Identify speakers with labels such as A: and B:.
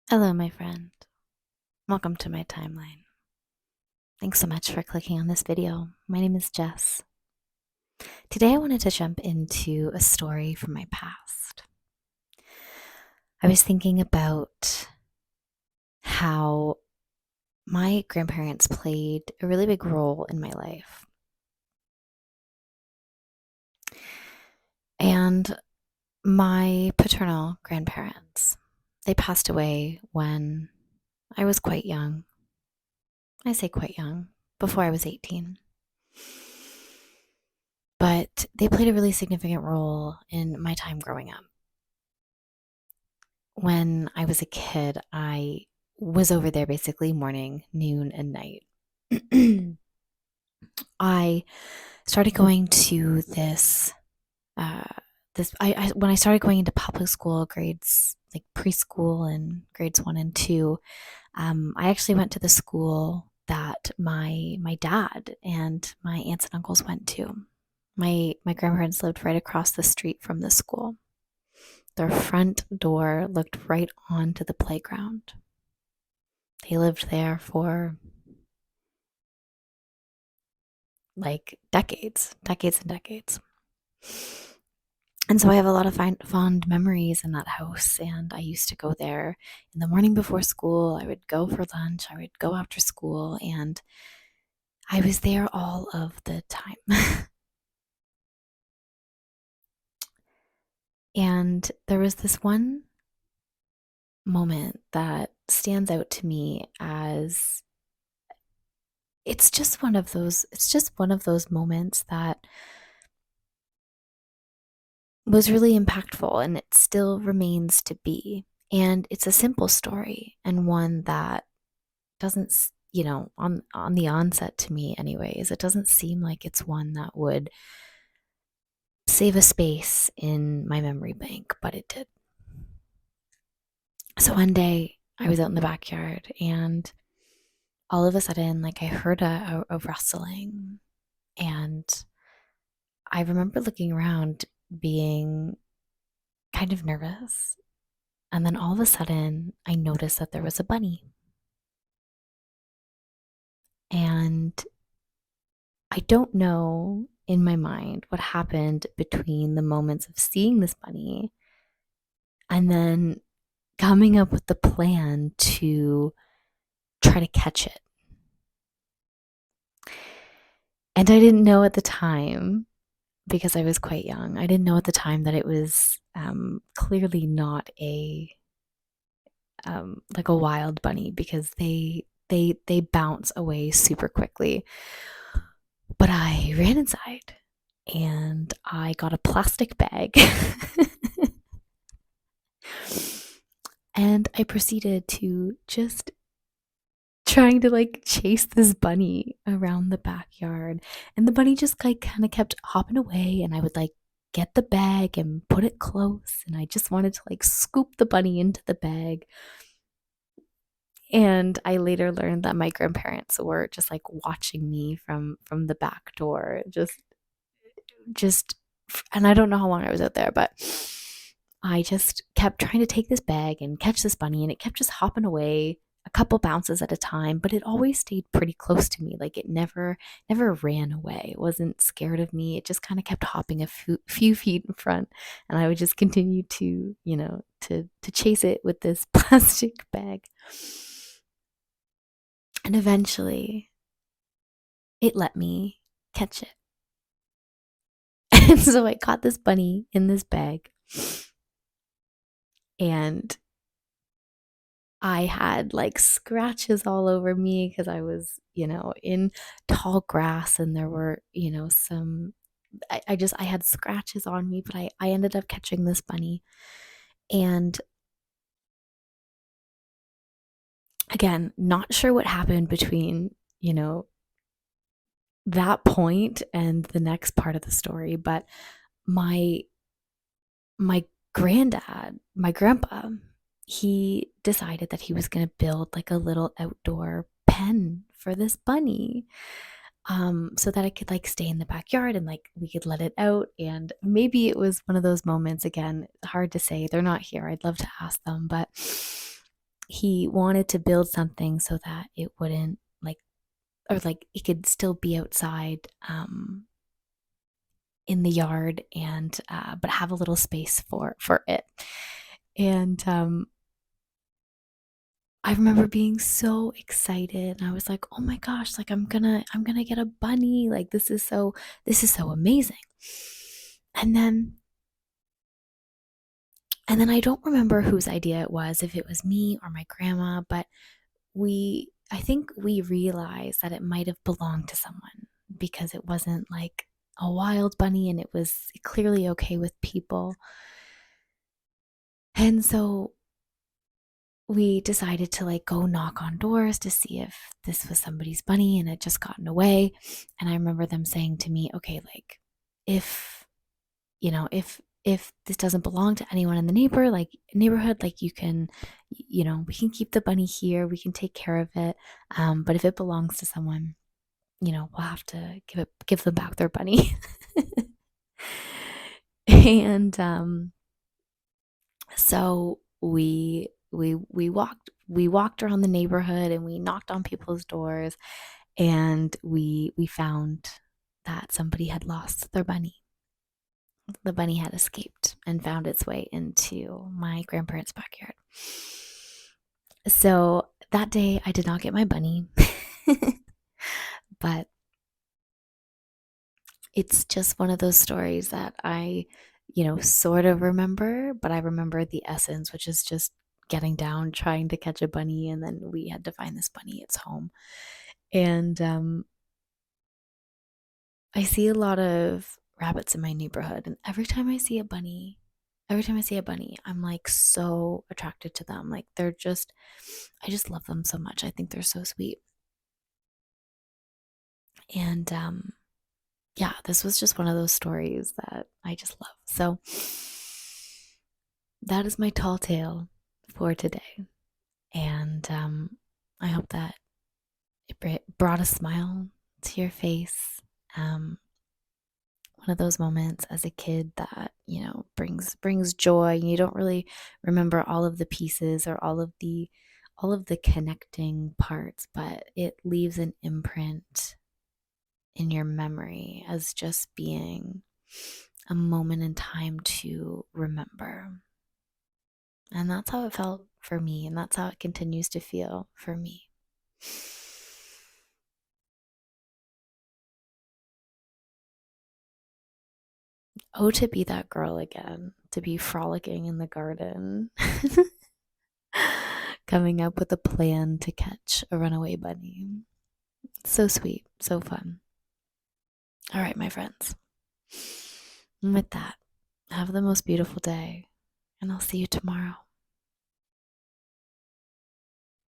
A: Hello, my friend. Welcome to my timeline. Thanks so much for clicking on this video. My name is Jess. Today, I wanted to jump into a story from my past. I was thinking about how my grandparents played a really big role in my life. And my paternal grandparents, they passed away when I was quite young. I say quite young, before I was 18. But they played a really significant role in my time growing up. When I was a kid, I was over there basically morning, noon, and night. I started going to this uh, when I started going into public school grades, like preschool and grades 1 and 2. I actually went to the school that my dad and my aunts and uncles went to. My grandparents lived right across the street from the school. Their front door looked right onto the playground. They lived there for like decades and decades. And so I have a lot of fond memories in that house. And I used to go there in the morning before school. I would go for lunch. I would go after school. And I was there all of the time. And there was this one moment that stands out to me as it's just one of those moments that was really impactful, and it still remains to be. And it's a simple story, and one that doesn't, on the onset, to me anyways, it doesn't seem like it's one that would save a space in my memory bank, but it did. So one day I was out in the backyard, and all of a sudden, like, I heard a rustling, and I remember looking around, being kind of nervous. And then all of a sudden, I noticed that there was a bunny. And I don't know in my mind what happened between the moments of seeing this bunny and then coming up with the plan to try to catch it. And I didn't know at the time, because I was quite young, I didn't know at the time that it was clearly not like a wild bunny, because they bounce away super quickly. But I ran inside and I got a plastic bag and I proceeded to just trying to like chase this bunny around the backyard. And the bunny just like kind of kept hopping away, and I would like get the bag and put it close, and I just wanted to like scoop the bunny into the bag. And I later learned that my grandparents were just like watching me from the back door, just and I don't know how long I was out there, but I just kept trying to take this bag and catch this bunny, and it kept just hopping away a couple bounces at a time, but it always stayed pretty close to me. Like, it never ran away. It wasn't scared of me. It just kind of kept hopping a few feet in front, and I would just continue to, to chase it with this plastic bag. And eventually it let me catch it. And so I caught this bunny in this bag, and I had like scratches all over me because I was, in tall grass, and there were, I had scratches on me, but I ended up catching this bunny. And again, not sure what happened between, that point and the next part of the story, but my my my grandpa, he decided that he was going to build like a little outdoor pen for this bunny, so that it could like stay in the backyard and like we could let it out. And maybe it was one of those moments, again, hard to say. They're not here. I'd love to ask them, but he wanted to build something so that it wouldn't like, or like it could still be outside, in the yard, and but have a little space for it. And I remember being so excited, and I was like, "Oh my gosh, like I'm gonna get a bunny. Like this is so amazing." And then I don't remember whose idea it was, if it was me or my grandma, but I think we realized that it might have belonged to someone, because it wasn't like a wild bunny, and it was clearly okay with people. And so we decided to like go knock on doors to see if this was somebody's bunny and it just gotten away. And I remember them saying to me, okay, like if if this doesn't belong to anyone in the neighborhood, like you can, we can keep the bunny here, we can take care of it. But if it belongs to someone, we'll have to give them back their bunny. And so we walked around the neighborhood, and we knocked on people's doors, and we found that somebody had lost their bunny. The bunny had escaped and found its way into my grandparents' backyard. So that day I did not get my bunny. But it's just one of those stories that I, sort of remember, but I remember the essence, which is just getting down, trying to catch a bunny, and then we had to find this bunny its home. And I see a lot of rabbits in my neighborhood, and every time I see a bunny, I'm like so attracted to them. Like I just love them so much. I think they're so sweet. And yeah, this was just one of those stories that I just love. So that is my tall tale for today. And I hope that it brought a smile to your face. One of those moments as a kid that, brings joy, and you don't really remember all of the pieces or all of the connecting parts, but it leaves an imprint in your memory as just being a moment in time to remember. And that's how it felt for me, and that's how it continues to feel for me. Oh, to be that girl again, to be frolicking in the garden, coming up with a plan to catch a runaway bunny. So sweet, so fun. All right, my friends. And with that, have the most beautiful day, and I'll see you tomorrow.